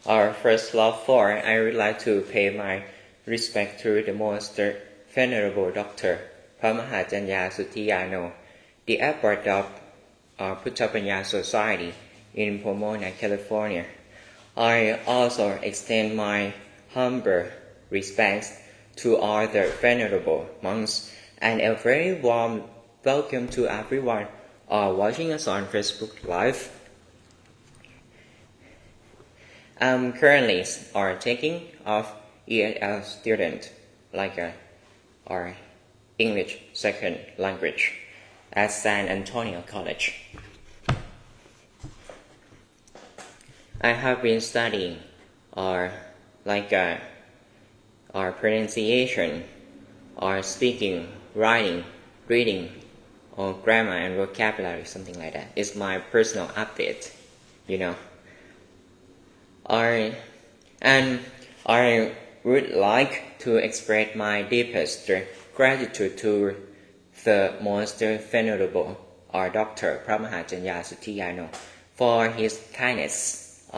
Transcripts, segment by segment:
First of all, I would like to pay my respect to the most venerable Dr. Phramaha Sutiyano, the abbot of Buddhapanya Society in Pomona, California. I also extend my humble respects to all the venerable monks and a very warm welcome to everyone watching us on Facebook Live. I'm currently taking of ESL student like or English second language at San Antonio College. I have been studying our pronunciation, or speaking, writing, reading, or grammar and vocabulary, something like that. It's my personal update, you know. And I would like to express my deepest gratitude to the most venerable Dr. Phramaha Sutiyano for his kindness,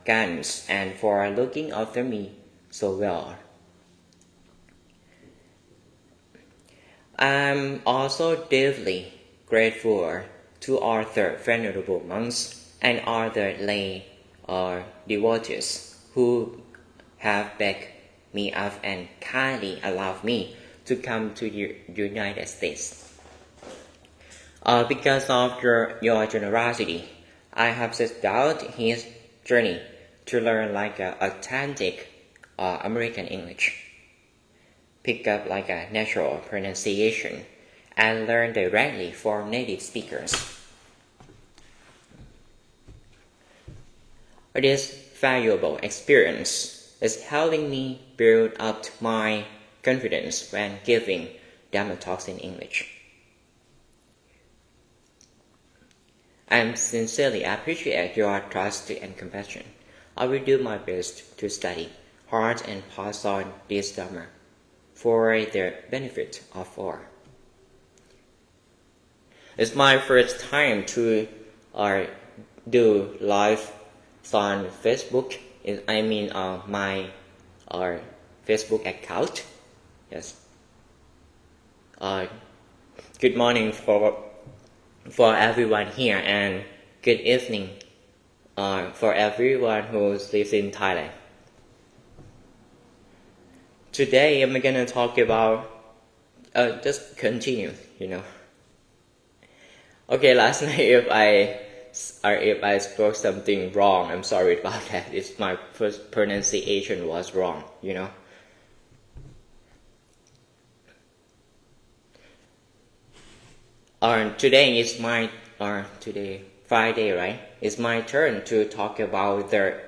guidance, and for looking after me so well. I'm also deeply grateful to all the venerable monks and other lay devotees who have backed me up and kindly allowed me to come to the United States. Because of your generosity, I have set out his journey to learn authentic American English, pick up a natural pronunciation, and learn directly from native speakers. This valuable experience is helping me build up my confidence when giving Dhamma talks in English. I sincerely appreciate your trust and compassion. I will do my best to study hard and pass on this Dhamma for the benefit of all. It's my first time to do live on Facebook. My Facebook account. Yes. Good morning for everyone here, and good evening for everyone who lives in Thailand. Today I'm gonna talk about just continue, you know. Okay, last night if I spoke something wrong, I'm sorry about that. It's my first pronunciation was wrong, you know. Today is my today Friday, right? It's my turn to talk about the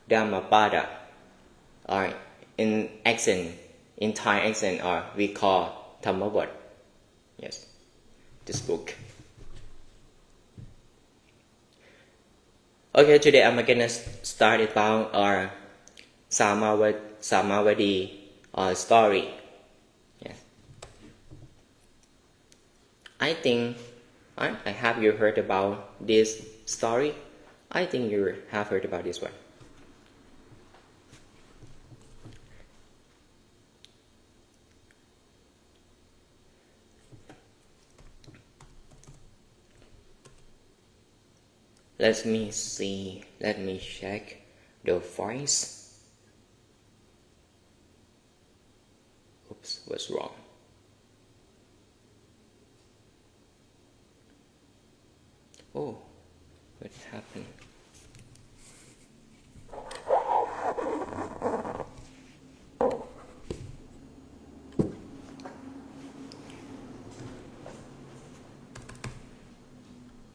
Dhammapada. In Thai accent, we call Dhammapada. Yes, this book. Okay, today I'm gonna start about our Samavadi story. Yes. I think have you heard about this story? I think you have heard about this one. Let me see. Let me check the voice. Oops, what's wrong? Oh, what happened?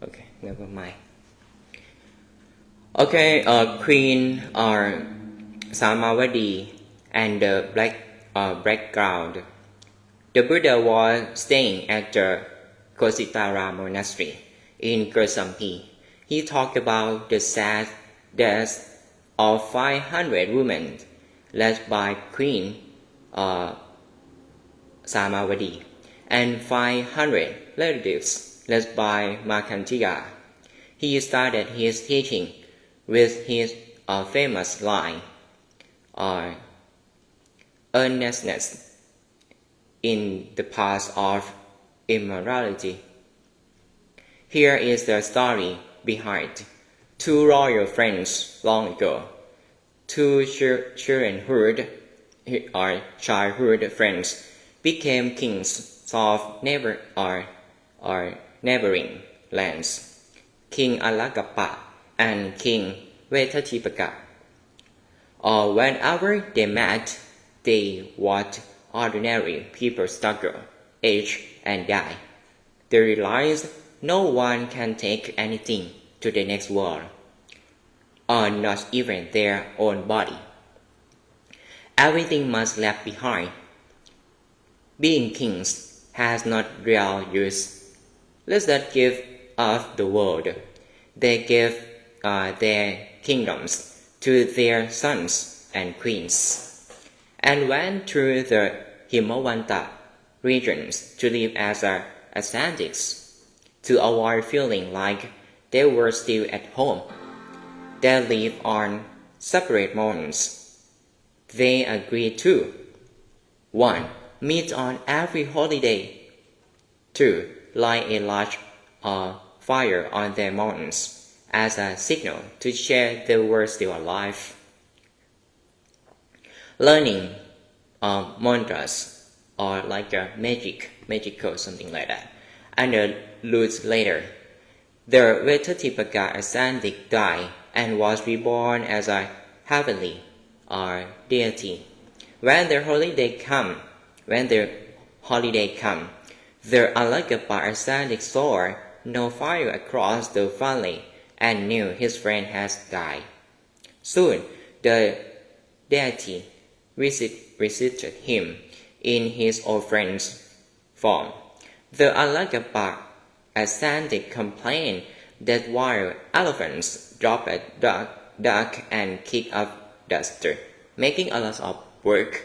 Okay, never mind. Okay, Queen Samavadi and the background. The Buddha was staying at the Kositara monastery in Gersampi. He talked about the sad death of 500 women led by Queen Samavadi and 500 relatives led by Makantiya. He started his teaching with his a famous line, earnestness in the path of immorality. Here is the story behind. Two royal friends long ago, two childhood friends became kings of neighboring lands, King Allagappa and King Vetatipaka. Whenever they met, they watched ordinary people struggle, age, and die. They realized no one can take anything to the next world, not even their own body. Everything must left behind. Being kings has not real use. Let's not give up the world. They gave their kingdoms to their sons and queens, and went through the Himawanta regions to live as ascetics, to avoid feeling like they were still at home. They lived on separate mountains. They agreed to 1. Meet on every holiday. 2. Light a large fire on their mountains as a signal to share they were still alive. Learning mantras or like a magical something like that, and a lute later. The Vetatipaka ascetic died and was reborn as a heavenly deity. When the holiday come, the Allagappa ascetic saw no fire across the valley and knew his friend has died. Soon the deity visited him in his old friend's form. The Allagappa ascetic complained that wild elephants drop a duck and kick up dust, making a lot of work.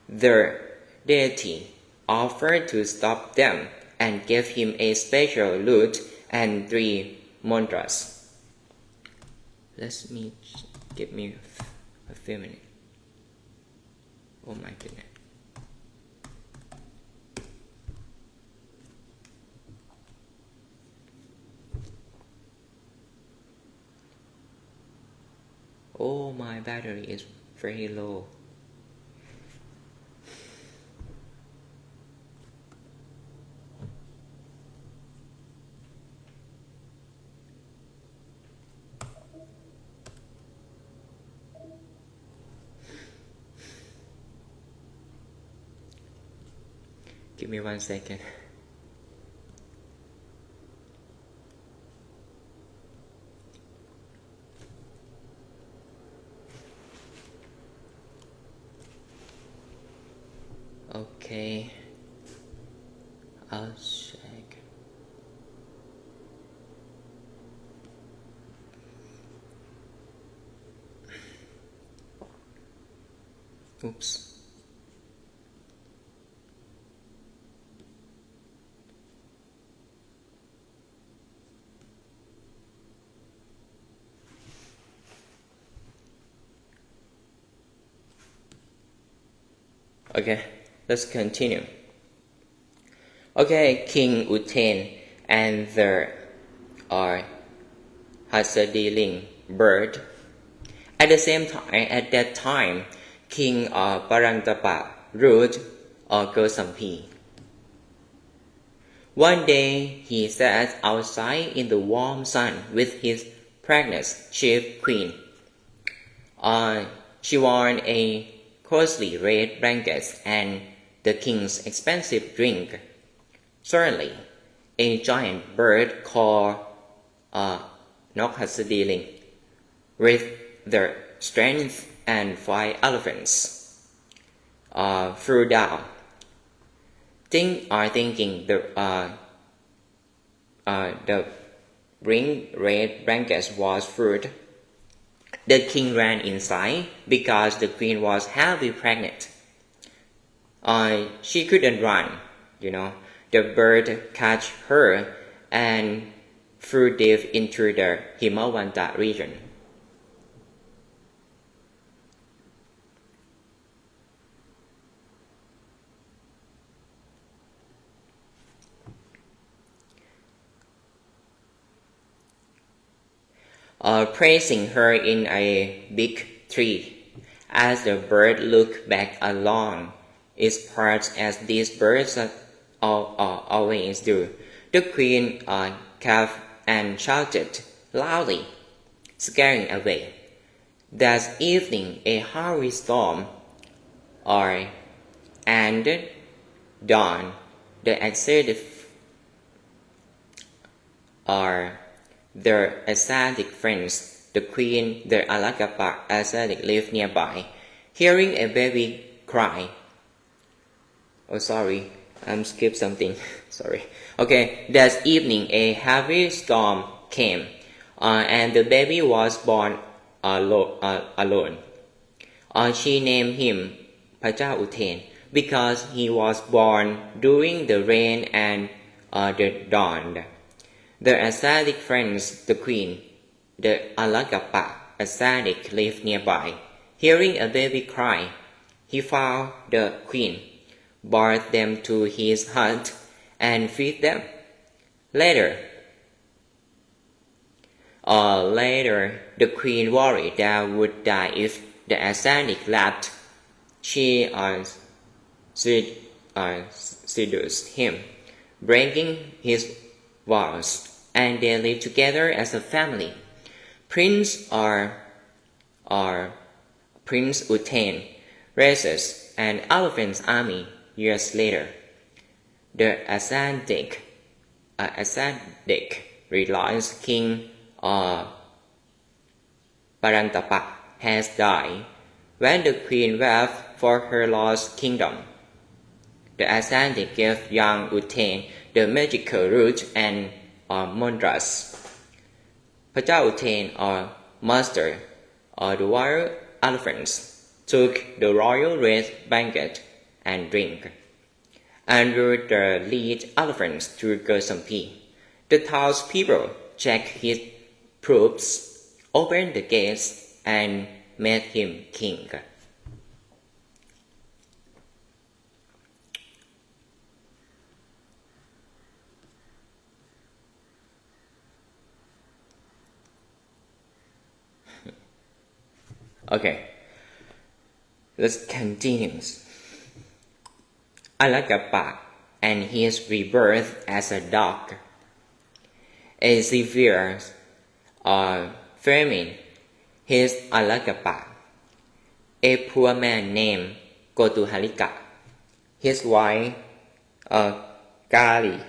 The deity offered to stop them and gave him a special lute and 3 mantras. Give me a few minutes. Oh my goodness. Oh, my battery is very low. Give me 1 second. Okay, I'll check. Oops. Okay, let's continue. Okay, King Uten and the Hasadiling bird. At that time, King Parantapa ruled Gosampi. One day, he sat outside in the warm sun with his pregnant chief queen. She wore a costly red blanket and the king's expensive drink. Suddenly, a giant bird called Nokhasadiling, with the strength and 5 elephants, flew down. Thinking the red blanket was fruit, the king ran inside because the queen was heavily pregnant. She couldn't run, The bird caught her and flew deep into the Himawanta region. praising her in a big tree. As the bird looked back along its path as these birds always do, the queen cawed and shouted loudly, scaring away. That evening a heavy storm and dawn. The ascetic friends, the queen, the Allagappa ascetic lived nearby. Hearing a baby cry, skipped something. Sorry. Okay, that evening a heavy storm came, and the baby was born alone. She named him พระเจ้าอุเทน because he was born during the rain and the dawn. The ascetic friends, the queen, the Allagappa ascetic lived nearby. Hearing a baby cry, he found the queen, brought them to his hut, and fed them. Later, the queen worried that would die if the ascetic left. She seduced him, breaking his vows, and they lived together as a family. Prince Utain raises an elephant's army years later. The ascetic realized King Parantapa has died. When the queen wept for her lost kingdom, the ascetic gave young Utain the magical root and mantras. พระเจ้าอุเทน master the wild elephants took the royal red banquet and drink, and ruled the lead elephants to Gosampi. The townspeople checked his proofs, opened the gates, and made him king. Okay, let's continue. Allagappa and his rebirth as a dog. A severe famine his Allagappa, a poor man named Gotuhalika, his wife Kali,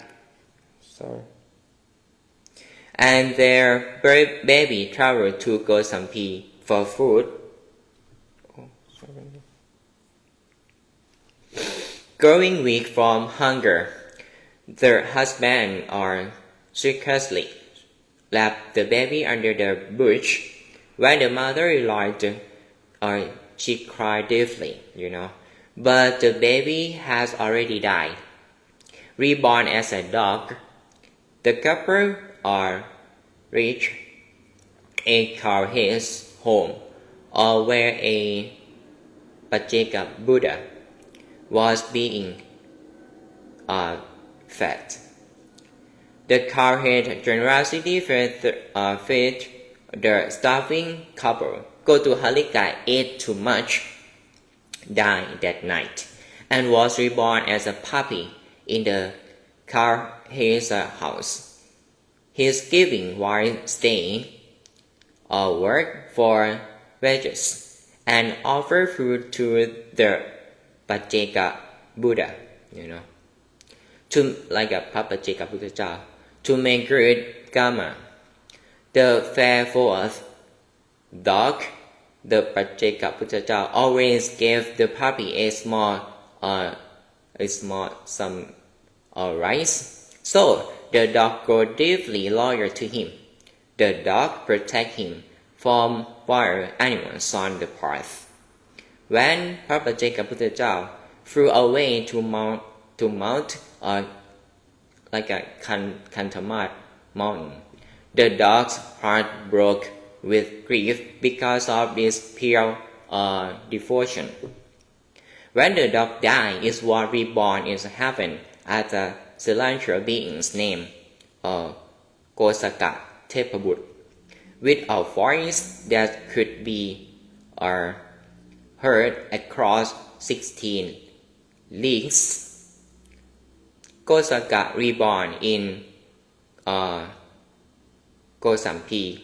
and their baby traveled to Gosampi for food. Growing weak from hunger, their husband secretly left the baby under the bush. When the mother realized, she cried deeply, but the baby has already died. Reborn as a dog, the couple reached a cowherd's home, where a Pajeka Buddha was being fed. The cowherd generously fed the starving couple. Gotuhalika ate too much, died that night, and was reborn as a puppy in the cowherd's house. His giving while staying worked for wages and offered food to the Pajeka Buddha, like a Pajeka Buddha, to make good karma. The fair-forth dog, the Pajeka Buddha, always gave the puppy a small some rice. So the dog grew deeply loyal to him. The dog protected him from wild animals on the path. When Pajeka Buddha flew away to mount like a Kantamat mountain, the dog's heart broke with grief because of this pure devotion. When the dog died, it was reborn in heaven as a celestial being named Kosaka Tepabut. with a voice that could be heard across 16 leagues. Kosaka reborn in Kosampi.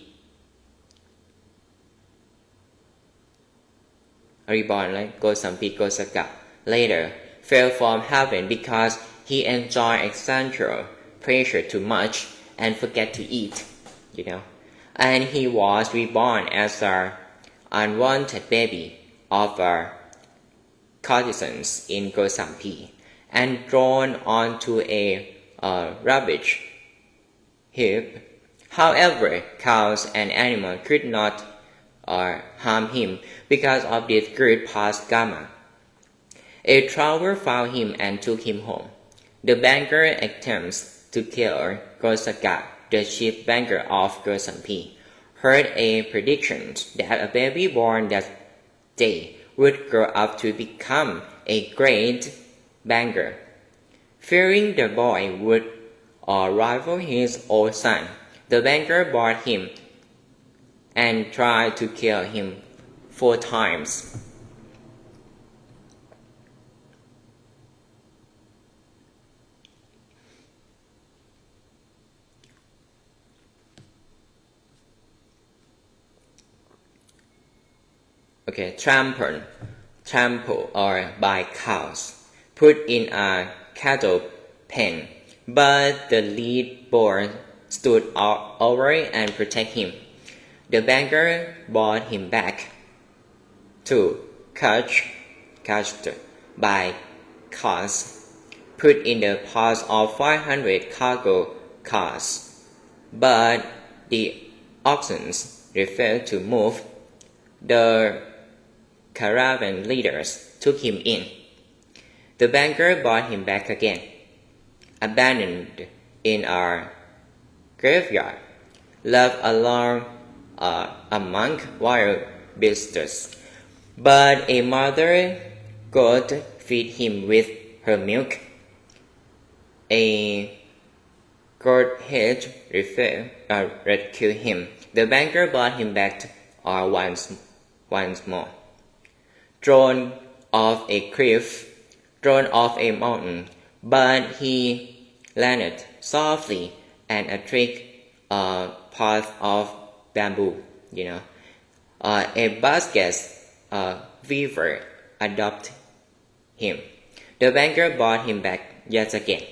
Reborn like Kosampi Kosaka later fell from heaven because he enjoyed external pressure too much and forget to eat, and he was reborn as an unwanted baby of courtesans in Kosampi and thrown onto a rubbish heap. However, cows and animals could not harm him because of this good past karma. A traveler found him and took him home. The banker attempts to kill Kosaka, the chief banker of Kosampi, heard a prediction that a baby born that day would grow up to become a great banker. Fearing the boy would rival his old son, the banker bought him and tried to kill him 4 times. Okay, trample or by cows, put in a cattle pen, but the lead boar stood over and protect him. The banker brought him back to catched by cows, put in the paths of 500 cargo cars, but the oxen refused to move. The caravan leaders took him in. The banker brought him back again, abandoned in a graveyard, left alone among wild beasts. But a mother goat fed him with her milk. A goathead rescued him. The banker brought him back once more. Thrown off a cliff, thrown off a mountain, but he landed softly and a trick path of bamboo, A basket weaver adopted him. The banker brought him back yet again.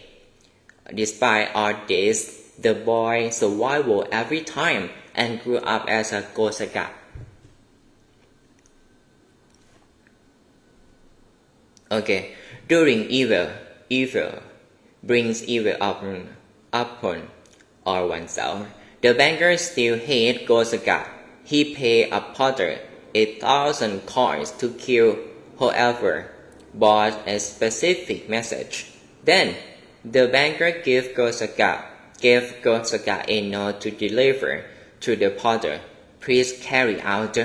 Despite all this, the boy survived every time and grew up as a Kosaka. Okay, during evil brings evil upon or oneself. The banker still hates Kosaka. He paid a potter 1,000 coins to kill whoever brought a specific message. Then the banker gave Kosaka a note to deliver to the potter. Please carry out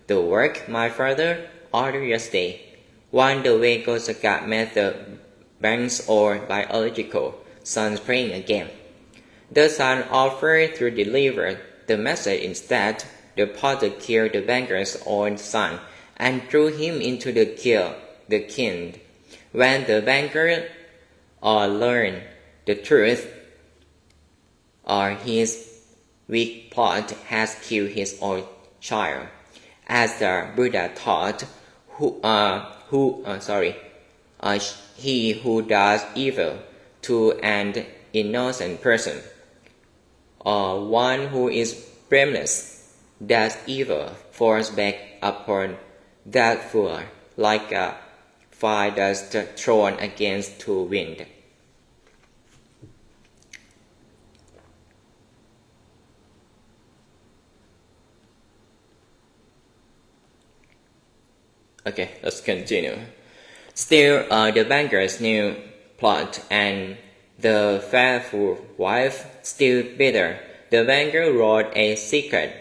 the work my father ordered yesterday. One the way Kosaka met the bank's or biological son praying again. The son offered to deliver the message instead. The potter killed the banker's own son and threw him into the kiln. When the banker learned the truth, his weak plot has killed his own child. As the Buddha taught, he who does evil to an innocent person, or one who is blameless, does evil falls back upon that fool like a fire dust thrown against the wind. Okay, let's continue. Still, the banker's new plot and the faithful wife still bitter. The banker wrote a secret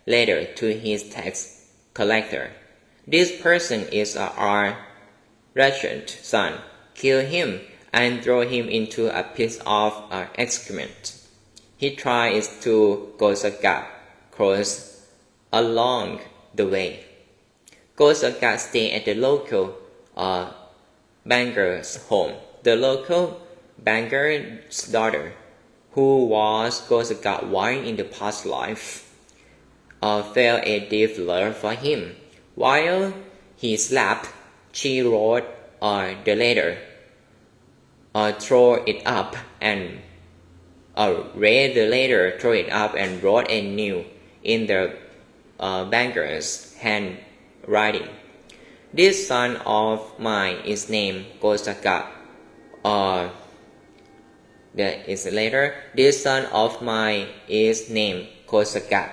letter to his tax collector. This person is our wretched son. Kill him and throw him into a pit of excrement. He tries to Kosaka, cross along the way. Gosaka stayed at the local banker's home. The local banker's daughter, who was Gosaka's wife in the past life, felt a deep love for him. While he slept, she wrote the letter, threw it up and read the letter, threw it up and wrote a new in the banker's handwriting. This son of mine is named Gosaka. There is a letter. This son of mine is named Gosaka.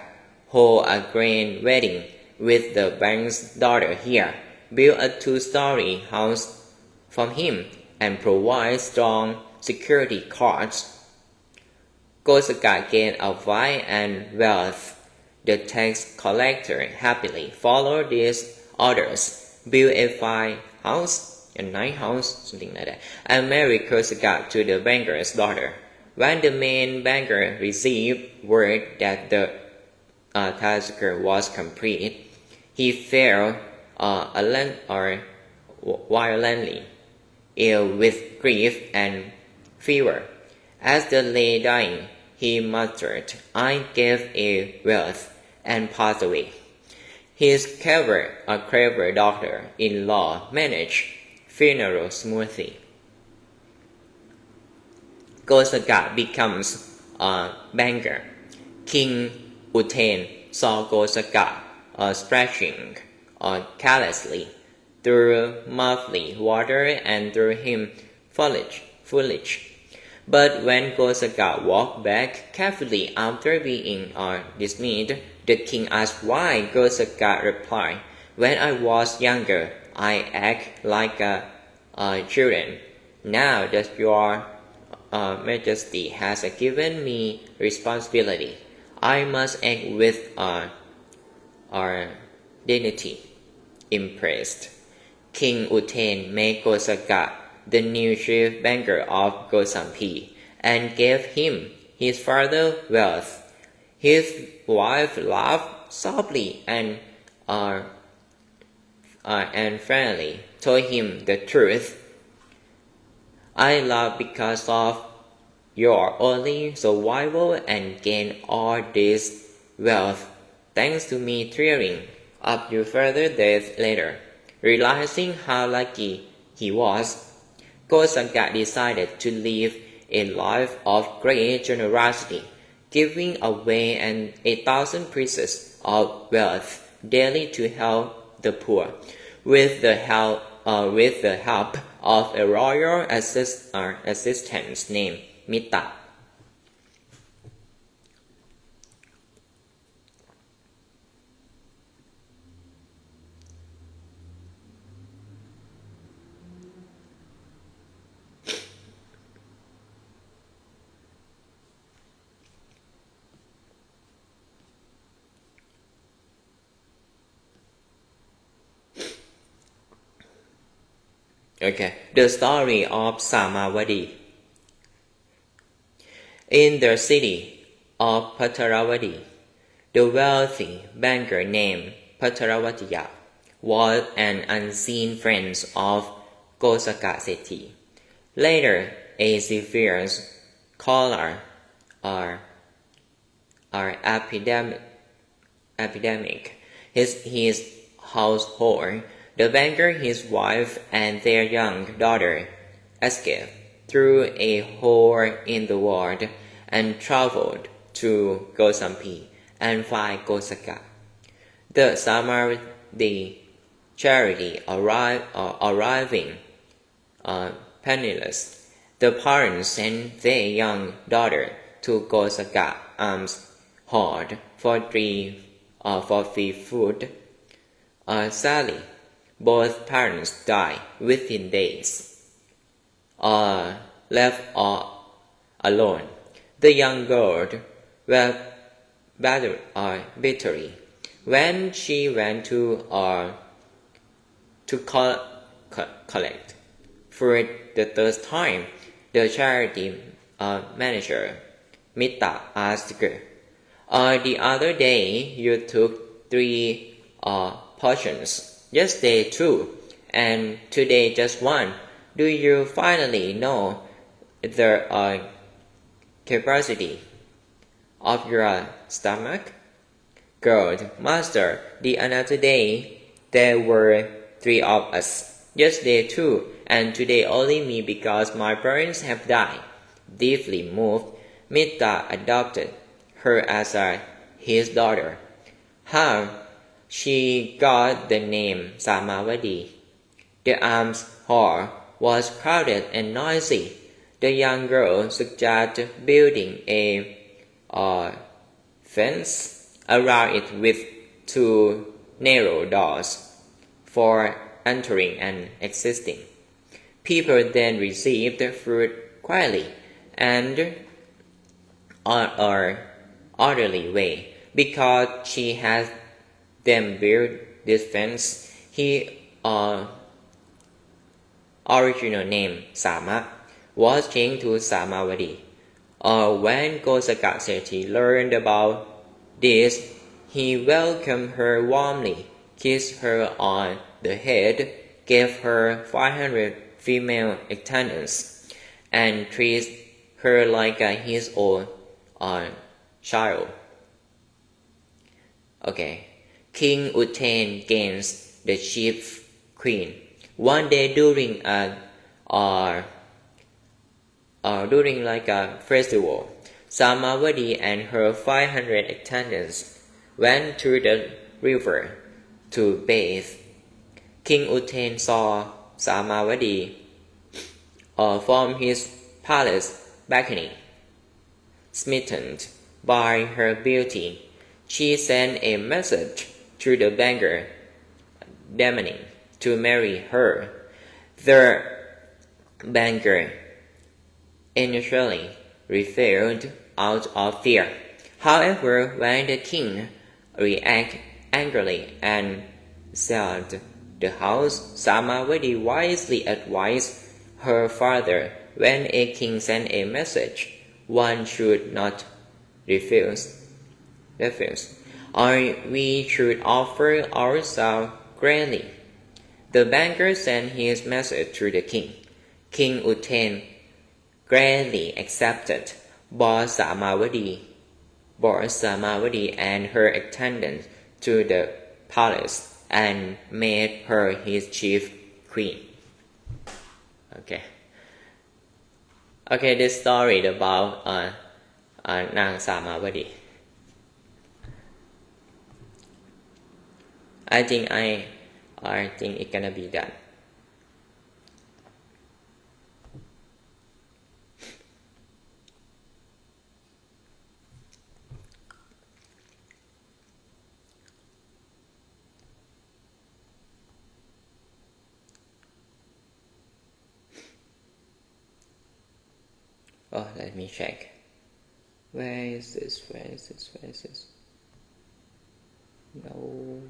Hold a grand wedding with the bank's daughter here. Build a 2-story house for him and provide strong security guards. Gosaka gained a wife and wealth. The tax collector happily followed these orders, built a fine house, a nice house, something like that, and married Gosaka to the banker's daughter. When the main banker received word that the task was complete, he fell violently ill with grief and fever. As they lay dying, he muttered, "I gave a wealth," and passed away. His clever daughter-in-law managed funeral smoothly. Gosaka becomes a banker. King Uten saw Gosaka splashing carelessly through muddy water and threw him foolish. But when Gosaka walked back carefully after being dismissed, the king asked why. Gosaka replied, "When I was younger, I acted like a children. Now that your Majesty has given me responsibility, I must act with dignity." Impressed, King Uten made Gosaka the new chief banker of Gosampi and gave him his father's wealth. His wife laughed softly and friendly told him the truth. "I love because of your only survival and gain all this wealth thanks to me cheering up your further death later." Realizing how lucky he was, Gosaka decided to live a life of great generosity, giving away 1,000 pieces of wealth daily to help the poor. With the help of a royal assistant named Mita. Okay, the story of Samavadi. In the city of Pataravadi, the wealthy banker named Pataravatiya was an unseen friend of Gosaka Sethi. Later, a severe cholera epidemic hit his household. The banker, his wife, and their young daughter escaped through a hole in the wall and traveled to Gosampi and find Gosaka. The Samardi charity arriving penniless, the parents sent their young daughter to Gosaka hard for free food. Sadly, both parents died within days. Left alone, the young girl wept bitterly. When she went to collect food the third time, the charity manager Mita asked her, The other day you took 3 portions. Yesterday 2, and today just 1. Do you finally know the capacity of your stomach? Girl, Master, the another day there were 3 of us. Yesterday 2, and today only me because my parents have died. Deeply moved, Mita adopted her as his daughter. How she got the name Samavadi. The alms hall was crowded and noisy. The young girl suggested building a fence around it with 2 narrow doors for entering and exiting. People then received the fruit quietly and an orderly way. Because she had them build this fence, his original name, Sama, was changed to Samavadi. When Gosaka Sethi learned about this, he welcomed her warmly, kissed her on the head, gave her 500 female attendants, and treated her like his own child. Okay. King Utain gains the chief queen. One day during a festival, Samavadi and her 500 attendants went to the river to bathe. King Utain saw Samavadi from his palace balcony. Smitten by her beauty, she sent a message to the banker demanding to marry her. The banker initially refused out of fear. However, when the king reacted angrily and sold the house, Samavadi wisely advised her father, when a king sent a message, one should not refuse. Or we should offer ourselves grandly. The banker sent his message to the king. King Utain gladly accepted, brought Samavadi and her attendants to the palace and made her his chief queen. Okay, this story about Nang Samavadi. I think it's gonna be done. Oh, let me check. Where is this? No.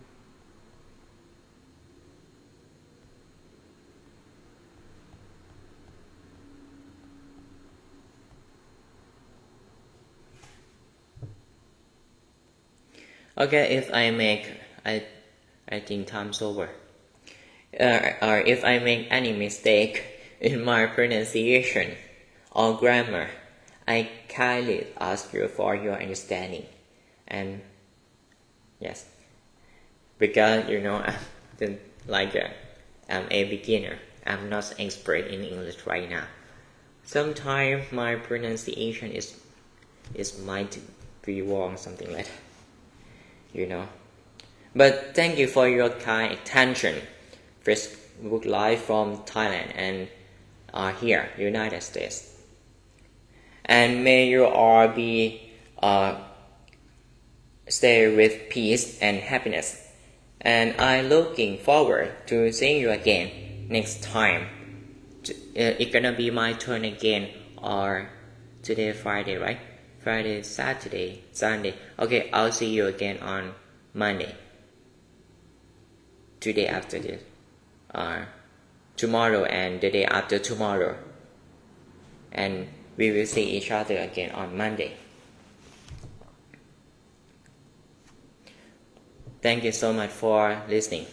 Okay, if I make, I think time's over. Or if I make any mistake in my pronunciation or grammar, I kindly ask you for your understanding. And yes, because I'm a beginner. I'm not expert in English right now. Sometimes my pronunciation is might be wrong, something like that. But thank you for your kind attention. Facebook Live from Thailand and here, United States. And may you all be stay with peace and happiness. And I'm looking forward to seeing you again next time. It's gonna be my turn again, or today Friday, right? Friday, Saturday, Sunday. Okay, I'll see you again on Monday. Today after this. Tomorrow and the day after tomorrow. And we will see each other again on Monday. Thank you so much for listening.